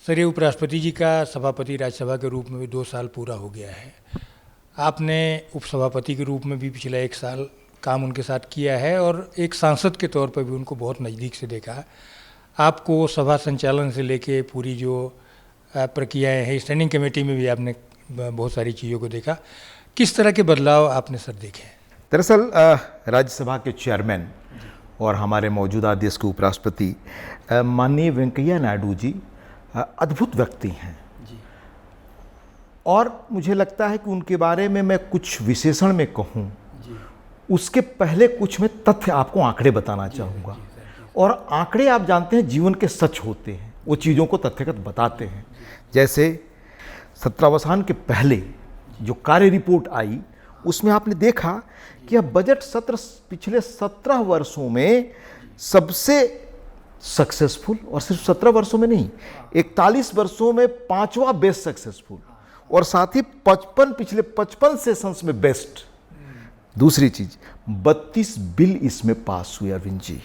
Sir, उपराष्ट्रपति जी का सभापति राज्यसभा के रूप में भी 2 साल पूरा हो गया है। आपने उपसभापति के रूप में भी पिछला 1 साल काम उनके साथ किया है और एक सांसद के तौर पर भी उनको बहुत नज़दीक से देखा। आपको सभा संचालन से लेके पूरी जो प्रक्रियाएं हैं, स्टैंडिंग कमेटी में भी आपने बहुत सारी चीज़ों को देखा। किस तरह के बदलाव आपने सर देखे? दरअसल राज्यसभा के चेयरमैन और हमारे मौजूदा देश के उपराष्ट्रपति माननीय वेंकैया नायडू जी अद्भुत व्यक्ति हैं और मुझे लगता है कि उनके बारे में मैं कुछ विशेषण में कहूँ उसके पहले कुछ मैं तथ्य आपको आंकड़े बताना चाहूँगा। और आंकड़े आप जानते हैं जीवन के सच होते हैं, वो चीज़ों को तथ्यगत बताते हैं। जैसे सत्रावसान के पहले जो कार्य रिपोर्ट आई उसमें आपने देखा कि यह बजट सत्र पिछले 17 वर्षों में सबसे सक्सेसफुल, और सिर्फ 17 वर्षों में नहीं, 41 वर्षों में 5वां बेस्ट सक्सेसफुल, और साथ ही पिछले 55 सेशंस में बेस्ट। दूसरी चीज 32 बिल इसमें पास हुए अरविंद जी।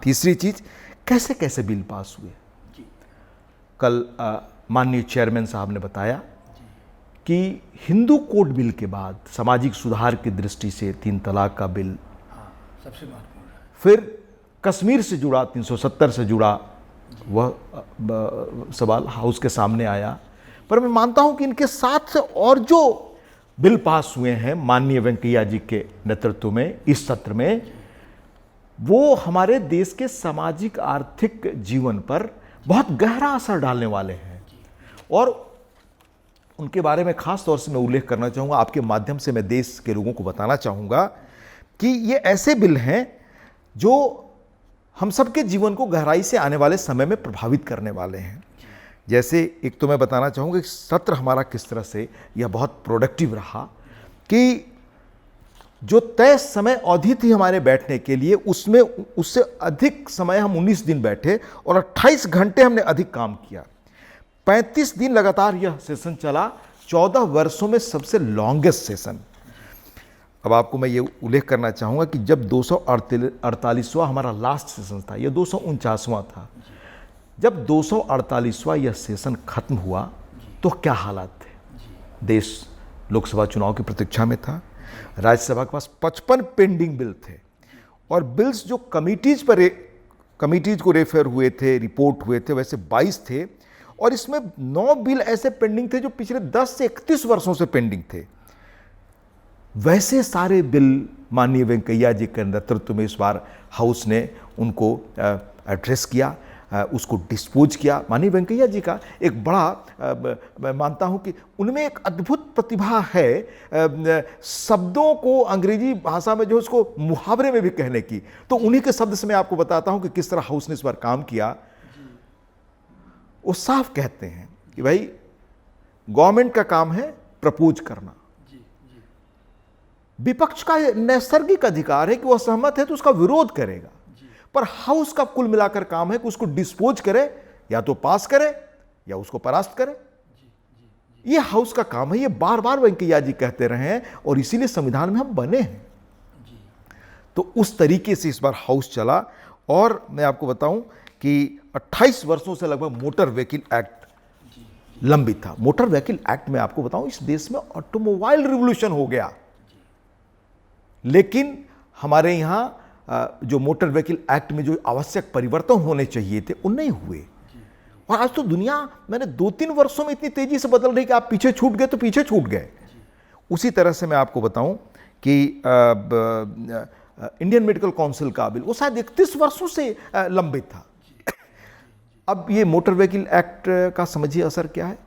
तीसरी चीज कैसे कैसे बिल पास हुए। कल माननीय चेयरमैन साहब ने बताया कि हिंदू कोड बिल के बाद सामाजिक सुधार की दृष्टि से 3 तलाक का बिल सबसे महत्वपूर्ण है। फिर कश्मीर से जुड़ा 370 से जुड़ा वह सवाल हाउस के सामने आया। पर मैं मानता हूं कि इनके साथ और जो बिल पास हुए हैं माननीय वेंकैया जी के नेतृत्व में इस सत्र में, वो हमारे देश के सामाजिक आर्थिक जीवन पर बहुत गहरा असर डालने वाले हैं। और उनके बारे में खास तौर से मैं उल्लेख करना चाहूँगा, आपके माध्यम से मैं देश के लोगों को बताना चाहूँगा कि ये ऐसे बिल हैं जो हम सबके जीवन को गहराई से आने वाले समय में प्रभावित करने वाले हैं। जैसे एक तो मैं बताना चाहूँगा कि सत्र हमारा किस तरह से यह बहुत प्रोडक्टिव रहा कि जो तय समय अवधि थी हमारे बैठने के लिए उसमें उससे अधिक समय हम 19 दिन बैठे और 28 घंटे हमने अधिक काम किया। 35 दिन लगातार यह सेशन चला, 14 वर्षों में सबसे लॉन्गेस्ट सेशन। अब आपको मैं ये उल्लेख करना चाहूँगा कि जब 248वां हमारा लास्ट सेशन था, यह 249वां था। जब 248वां यह सेशन खत्म हुआ तो क्या हालात थे। देश लोकसभा चुनाव की प्रतीक्षा में था। राज्यसभा के पास 55 पेंडिंग बिल थे और बिल्स जो कमिटीज को रेफर हुए थे, रिपोर्ट हुए थे, वैसे 22 थे। और इसमें 9 बिल ऐसे पेंडिंग थे जो पिछले 10 से 31 वर्षों से पेंडिंग थे। वैसे सारे बिल माननीय वेंकैया जी के नेतृत्व में इस बार हाउस ने उनको एड्रेस किया, उसको डिस्पोज किया। माननीय वेंकैया जी का एक बड़ा मैं मानता हूं कि उनमें एक अद्भुत प्रतिभा है शब्दों को अंग्रेजी भाषा में जो उसको मुहावरे में भी कहने की। तो उन्हीं के शब्द से मैं आपको बताता हूं कि किस तरह हाउस ने इस बार काम किया। वो साफ कहते हैं कि भाई गवर्नमेंट का काम है प्रपोज करना, विपक्ष का नैसर्गिक अधिकार है कि वह सहमत है तो उसका विरोध करेगा, पर हाउस का कुल मिलाकर काम है कि उसको डिस्पोज करे, या तो पास करे या उसको परास्त करे। यह हाउस का काम है। ये बार बार वेंकैया जी कहते रहे हैं और इसीलिए संविधान में हम बने हैं। तो उस तरीके से इस बार हाउस चला। और मैं आपको बताऊं कि 28 वर्षों से लगभग मोटर व्हीकल एक्ट लंबित था। मोटर व्हीकल एक्ट में आपको बताऊं इस देश में ऑटोमोबाइल रिवॉल्यूशन हो गया, लेकिन हमारे यहाँ जो मोटर व्हीकल एक्ट में जो आवश्यक परिवर्तन होने चाहिए थे वो नहीं हुए। और आज तो दुनिया मैंने 2-3 वर्षों में इतनी तेजी से बदल रही कि आप पीछे छूट गए तो पीछे छूट गए। उसी तरह से मैं आपको बताऊं कि इंडियन मेडिकल काउंसिल का बिल वो शायद 31 वर्षों से लंबित था। अब ये मोटर व्हीकल एक्ट का समझिए असर क्या है।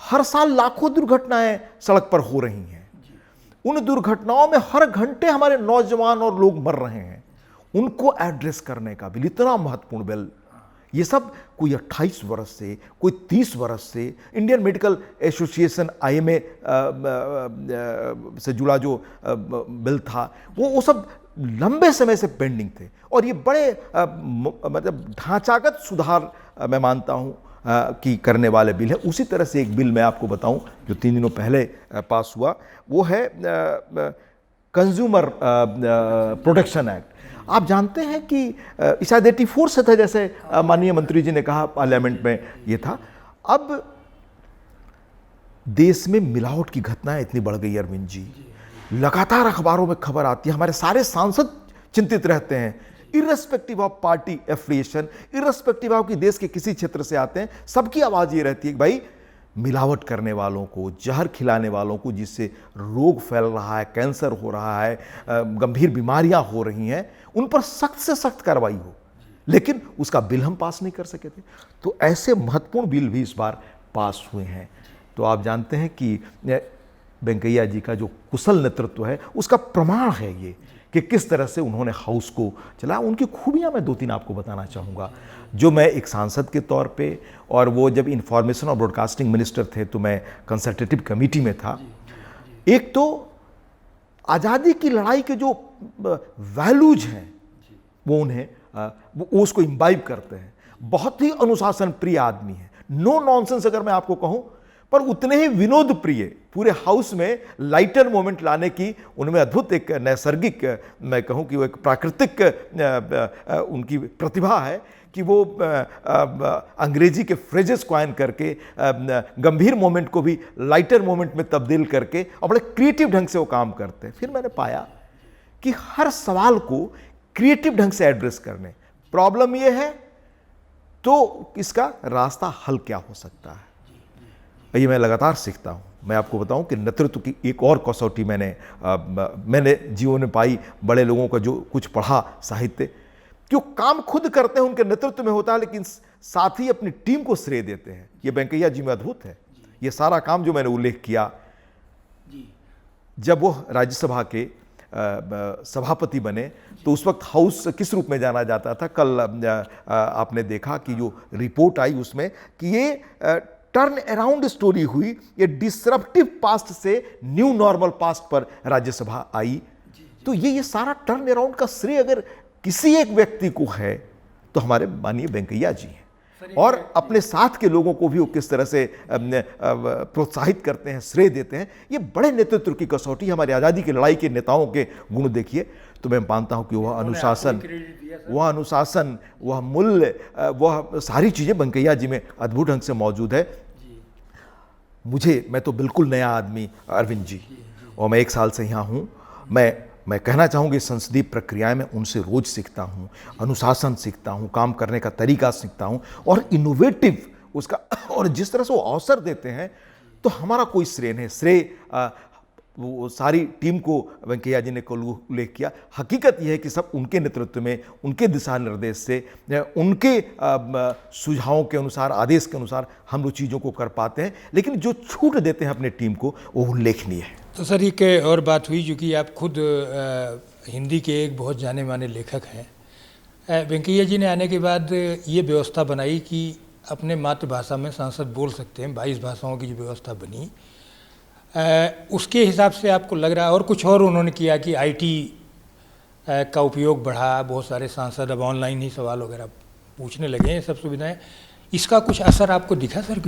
हर साल लाखों दुर्घटनाएं सड़क पर हो रही हैं। उन दुर्घटनाओं में हर घंटे हमारे नौजवान और लोग मर रहे हैं। उनको एड्रेस करने का बिल, इतना महत्वपूर्ण बिल, ये सब कोई 28 वर्ष से, कोई 30 वर्ष से इंडियन मेडिकल एसोसिएशन IMA से जुड़ा जो बिल था वो सब लंबे समय से पेंडिंग थे। और ये बड़े मतलब ढांचागत सुधार मैं मानता हूँ कि करने वाले बिल है। उसी तरह से एक बिल मैं आपको बताऊं जो 3 दिनों पहले पास हुआ, वो है कंज्यूमर प्रोटेक्शन एक्ट। आप जानते हैं कि शायद 84 से था, जैसे माननीय मंत्री जी ने कहा पार्लियामेंट में ये था। अब देश में मिलावट की घटनाएं इतनी बढ़ गई अरविंद जी, लगातार अखबारों में खबर आती है, हमारे सारे सांसद चिंतित रहते हैं, irrespective of party affiliation, irrespective of कि देश के किसी क्षेत्र से आते हैं, सबकी आवाज़ ये रहती है कि भाई मिलावट करने वालों को, जहर खिलाने वालों को, जिससे रोग फैल रहा है, कैंसर हो रहा है, गंभीर बीमारियां हो रही हैं, उन पर सख्त से सख्त कार्रवाई हो। लेकिन उसका बिल हम पास नहीं कर सके थे। तो ऐसे महत्वपूर्ण बिल भी इस बार पास हुए हैं। तो आप जानते हैं कि वेंकैया जी का जो कुशल नेतृत्व है उसका प्रमाण है ये कि किस तरह से उन्होंने हाउस को चला। उनकी खूबियां मैं 2-3 आपको बताना चाहूँगा, जो मैं एक सांसद के तौर पे, और वो जब इंफॉर्मेशन और ब्रॉडकास्टिंग मिनिस्टर थे तो मैं कंसल्टेटिव कमेटी में था। एक तो आज़ादी की लड़ाई के जो वैल्यूज हैं वो उन्हें वो उसको इम्बाइब करते हैं। बहुत ही अनुशासन प्रिय आदमी है, नो नॉनसेंस अगर मैं आपको कहूँ, पर उतने ही विनोद प्रिय। पूरे हाउस में लाइटर मोमेंट लाने की उनमें अद्भुत एक नैसर्गिक, मैं कहूँ कि वो एक प्राकृतिक उनकी प्रतिभा है कि वो अंग्रेजी के फ्रेजेस कॉइन करके गंभीर मोमेंट को भी लाइटर मोमेंट में तब्दील करके और बड़े क्रिएटिव ढंग से वो काम करते हैं। फिर मैंने पाया कि हर सवाल को क्रिएटिव ढंग से एड्रेस करने, प्रॉब्लम ये है तो इसका रास्ता हल क्या हो सकता है, ये मैं लगातार सीखता हूँ। मैं आपको बताऊं कि नेतृत्व की एक और कसौटी मैंने जीवन में पाई। बड़े लोगों का जो कुछ पढ़ा साहित्य, जो काम खुद करते हैं उनके नेतृत्व में होता है, लेकिन साथ ही अपनी टीम को श्रेय देते हैं। ये वेंकैया जी में अद्भुत है। ये सारा काम जो मैंने उल्लेख किया, जब वो राज्यसभा के सभापति बने तो उस वक्त हाउस किस रूप में जाना जाता था। कल आपने देखा कि जो रिपोर्ट आई उसमें कि ये टर्न अराउंड स्टोरी हुई, ये डिसरप्टिव पास्ट से न्यू नॉर्मल पास्ट पर राज्यसभा आई। तो ये सारा टर्न अराउंड का श्रेय अगर किसी एक व्यक्ति को है तो हमारे माननीय वेंकैया जी हैं। और अपने साथ के लोगों को भी वो किस तरह से प्रोत्साहित करते हैं, श्रेय देते हैं। ये बड़े नेतृत्व की कसौटी, हमारी आज़ादी की लड़ाई के नेताओं के गुण देखिए। तो मैं मानता हूँ कि वह अनुशासन, वह मूल्य, वह सारी चीज़ें वेंकैया जी में अद्भुत ढंग से मौजूद है। मैं तो बिल्कुल नया आदमी अरविंद जी, और मैं 1 साल से यहाँ हूँ। मैं कहना चाहूँगी संसदीय प्रक्रियाएं में उनसे रोज सीखता हूँ, अनुशासन सीखता हूँ, काम करने का तरीका सीखता हूँ, और इनोवेटिव उसका, और जिस तरह से वो अवसर देते हैं तो हमारा कोई श्रेय नहीं। श्रेय वो सारी टीम को वेंकैया जी ने उल्लेख किया। हकीकत यह है कि सब उनके नेतृत्व में, उनके दिशा निर्देश से, उनके सुझावों के अनुसार, आदेश के अनुसार हम लोग चीज़ों को कर पाते हैं। लेकिन जो छूट देते हैं अपने टीम को, वो उल्लेखनीय है। तो सर एक और बात हुई, जो कि आप खुद हिंदी के एक बहुत जाने माने लेखक हैं। वेंकैया जी ने आने के बाद ये व्यवस्था बनाई कि अपने मातृभाषा में सांसद बोल सकते हैं। 22 भाषाओं की जो व्यवस्था बनी, उसके हिसाब से आपको लग रहा है, और कुछ और उन्होंने किया कि आईटी का उपयोग बढ़ा, बहुत सारे सांसद अब ऑनलाइन ही सवाल वगैरह पूछने लगे हैं, सब सुविधाएं। इसका कुछ असर आपको दिखा सर?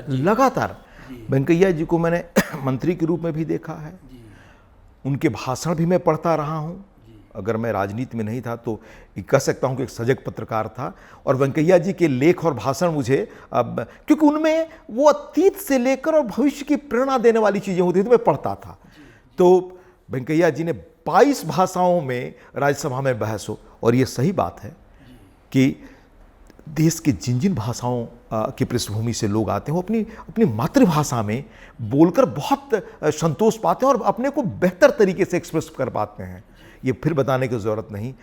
लगातार वेंकैया जी को मैंने मंत्री के रूप में भी देखा है, उनके भाषण भी मैं पढ़ता रहा हूँ। अगर मैं राजनीति में नहीं था तो कह सकता हूँ कि एक सजग पत्रकार था। और वेंकैया जी के लेख और भाषण मुझे अब, क्योंकि उनमें वो अतीत से लेकर और भविष्य की प्रेरणा देने वाली चीज़ें होती थी, तो मैं पढ़ता था। तो वेंकैया जी ने 22 भाषाओं में राज्यसभा में बहस हो, और ये सही बात है कि देश के जिन भाषाओं की पृष्ठभूमि से लोग आते हैं, वो अपनी मातृभाषा में बोलकर बहुत संतोष पाते हैं और अपने को बेहतर तरीके से एक्सप्रेस कर पाते हैं। ये फिर बताने की ज़रूरत नहीं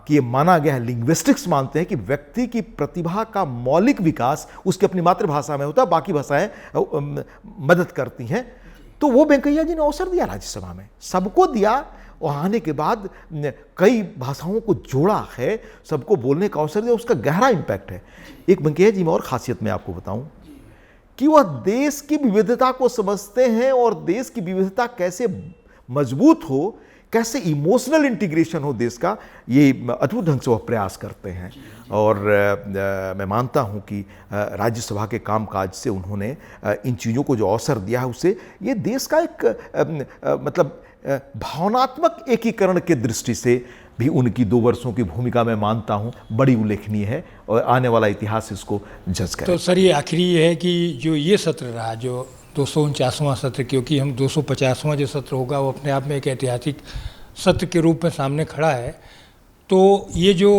कि ये माना गया है, लिंग्विस्टिक्स मानते हैं कि व्यक्ति की प्रतिभा का मौलिक विकास उसकी अपनी मातृभाषा में होता है, बाकी भाषाएं मदद करती हैं। तो वो वेंकैया जी ने अवसर दिया राज्यसभा में, सबको दिया। और आने के बाद कई भाषाओं को जोड़ा है, सबको बोलने का अवसर दिया, उसका गहरा इम्पैक्ट है। एक वेंकैया जी में और खासियत मैं आपको बताऊं कि वह देश की विविधता को समझते हैं, और देश की विविधता कैसे मजबूत हो, कैसे इमोशनल इंटीग्रेशन हो देश का, ये अद्भुत ढंग से वह प्रयास करते हैं। और मैं मानता हूं कि राज्यसभा के कामकाज से उन्होंने इन चीज़ों को जो अवसर दिया है, उससे ये देश का एक मतलब भावनात्मक एकीकरण के दृष्टि से भी उनकी 2 वर्षों की भूमिका मैं मानता हूँ बड़ी उल्लेखनीय है और आने वाला इतिहास इसको जज करे। तो सर ये आखिरी ये है कि जो ये सत्र रहा, जो 249वां सत्र, क्योंकि हम 250वां जो सत्र होगा वो अपने आप में एक ऐतिहासिक सत्र के रूप में सामने खड़ा है। तो ये जो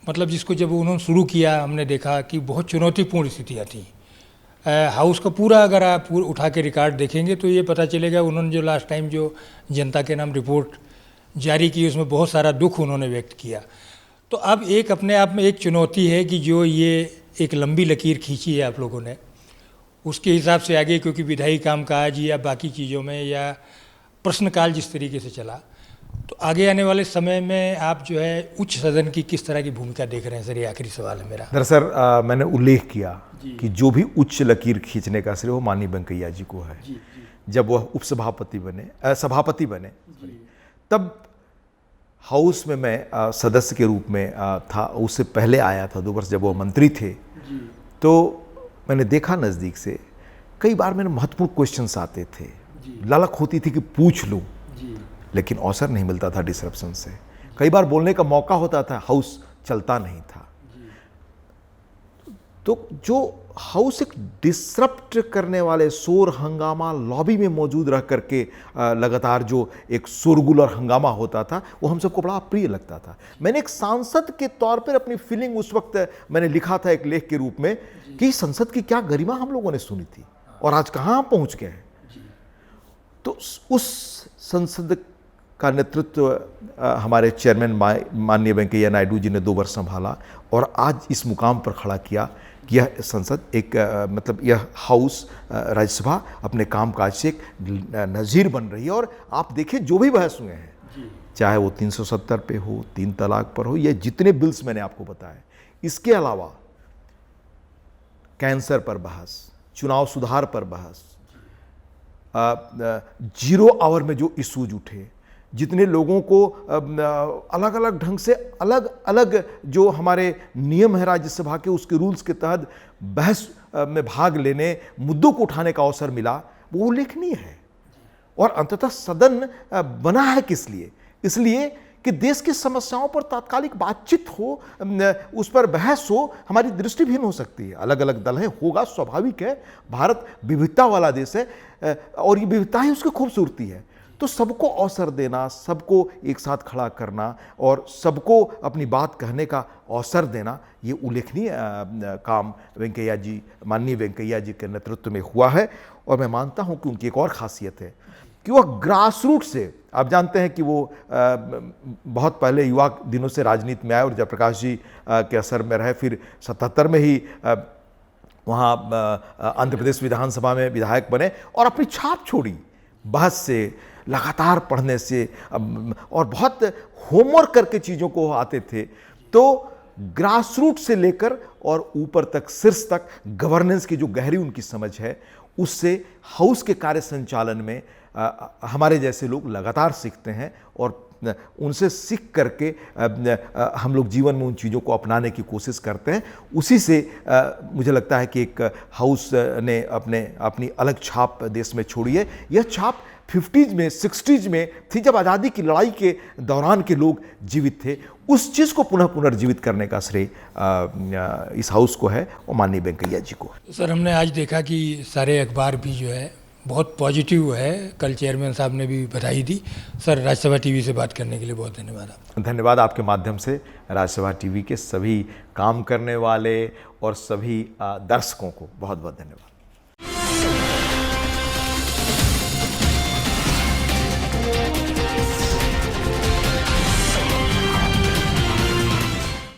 मतलब जिसको जब उन्होंने शुरू किया, हमने देखा कि बहुत चुनौतीपूर्ण स्थितियाँ थी। हाउस का पूरा अगर आप उठा के रिकॉर्ड देखेंगे तो ये पता चलेगा उन्होंने जो लास्ट टाइम जो जनता के नाम रिपोर्ट जारी की उसमें बहुत सारा दुख उन्होंने व्यक्त किया। तो अब एक अपने आप में एक चुनौती है कि जो ये एक लंबी लकीर खींची है आप लोगों ने, उसके हिसाब से आगे, क्योंकि विधायी कामकाज या बाकी चीज़ों में या प्रश्नकाल जिस तरीके से चला, तो आगे आने वाले समय में आप जो है उच्च सदन की किस तरह की भूमिका देख रहे हैं? सर ये आखिरी सवाल है मेरा। दरअसल मैंने उल्लेख किया कि जो भी उच्च लकीर खींचने का श्रेय वो माननीय वेंकैया जी को है। जब वह उपसभापति बने, सभापति बने, तब हाउस में मैं सदस्य के रूप में था। उससे पहले आया था 2 वर्ष जब वो मंत्री थे। तो मैंने देखा नज़दीक से, कई बार मेरे महत्वपूर्ण क्वेश्चंस आते थे, ललक होती थी कि पूछ लूँ, लेकिन अवसर नहीं मिलता था डिसरप्शन से। कई बार बोलने का मौका होता था, हाउस चलता नहीं था। तो जो हाउस एक डिसरप्ट करने वाले, शोर हंगामा, लॉबी में मौजूद रह करके लगातार जो एक शोरगुल और हंगामा होता था, वो हम सबको बड़ा प्रिय लगता था। मैंने एक सांसद के तौर पर अपनी फीलिंग उस वक्त मैंने लिखा था एक लेख के रूप में कि संसद की क्या गरिमा हम लोगों ने सुनी थी और आज कहाँ हम पहुँच गए हैं। तो उस संसद का नेतृत्व हमारे चेयरमैन माननीय वेंकैया नायडू जी ने 2 वर्ष संभाला और आज इस मुकाम पर खड़ा किया कि यह संसद एक मतलब यह हाउस, राज्यसभा अपने कामकाज से एक नज़ीर बन रही है। और आप देखिए जो भी बहस हुए हैं, चाहे वो 370 पे हो, 3 तलाक पर हो, या जितने बिल्स मैंने आपको बताए, इसके अलावा कैंसर पर बहस, चुनाव सुधार पर बहस, 0 आवर में जो इश्यूज उठे, जितने लोगों को अलग अलग ढंग से अलग अलग जो हमारे नियम है राज्यसभा के, उसके रूल्स के तहत बहस में भाग लेने, मुद्दों को उठाने का अवसर मिला, वो उल्लेखनीय है। और अंततः सदन बना है किस लिए? इसलिए कि देश की समस्याओं पर तात्कालिक बातचीत हो, उस पर बहस हो। हमारी दृष्टि भिन्न हो सकती है, अलग अलग दल है, होगा, स्वाभाविक है। भारत विविधता वाला देश है और ये विविधता ही उसकी खूबसूरती है। तो सबको अवसर देना, सबको एक साथ खड़ा करना और सबको अपनी बात कहने का अवसर देना, ये उल्लेखनीय काम वेंकैया जी, माननीय वेंकैया जी के नेतृत्व में हुआ है। और मैं मानता हूँ कि उनकी एक और खासियत है कि वह ग्रास रूट से, आप जानते हैं कि वो बहुत पहले युवा दिनों से राजनीति में आए और जयप्रकाश जी के असर में रहे, फिर 77 में ही वहाँ आंध्र प्रदेश विधानसभा में विधायक बने और अपनी छाप छोड़ी बहस से, लगातार पढ़ने से और बहुत होमवर्क करके चीज़ों को आते थे। तो ग्रास रूट से लेकर और ऊपर तक, शीर्ष तक गवर्नेंस की जो गहरी उनकी समझ है, उससे हाउस के कार्य संचालन में हमारे जैसे लोग लगातार सीखते हैं और उनसे सीख करके हम लोग जीवन में उन चीज़ों को अपनाने की कोशिश करते हैं। उसी से मुझे लगता है कि एक हाउस ने अपनी अलग छाप देश में छोड़ी है। यह छाप 50s में, 60s में थी, जब आज़ादी की लड़ाई के दौरान के लोग जीवित थे। उस चीज़ को पुनर्जीवित करने का श्रेय इस हाउस को है और माननीय वेंकैया जी को। सर हमने आज देखा कि सारे अखबार भी जो है बहुत पॉजिटिव है। कल चेयरमैन साहब ने भी बधाई दी। सर राज्यसभा टीवी से बात करने के लिए बहुत धन्यवाद आपका। धन्यवाद। आपके माध्यम से राज्यसभा टीवी के सभी काम करने वाले और सभी दर्शकों को बहुत बहुत धन्यवाद।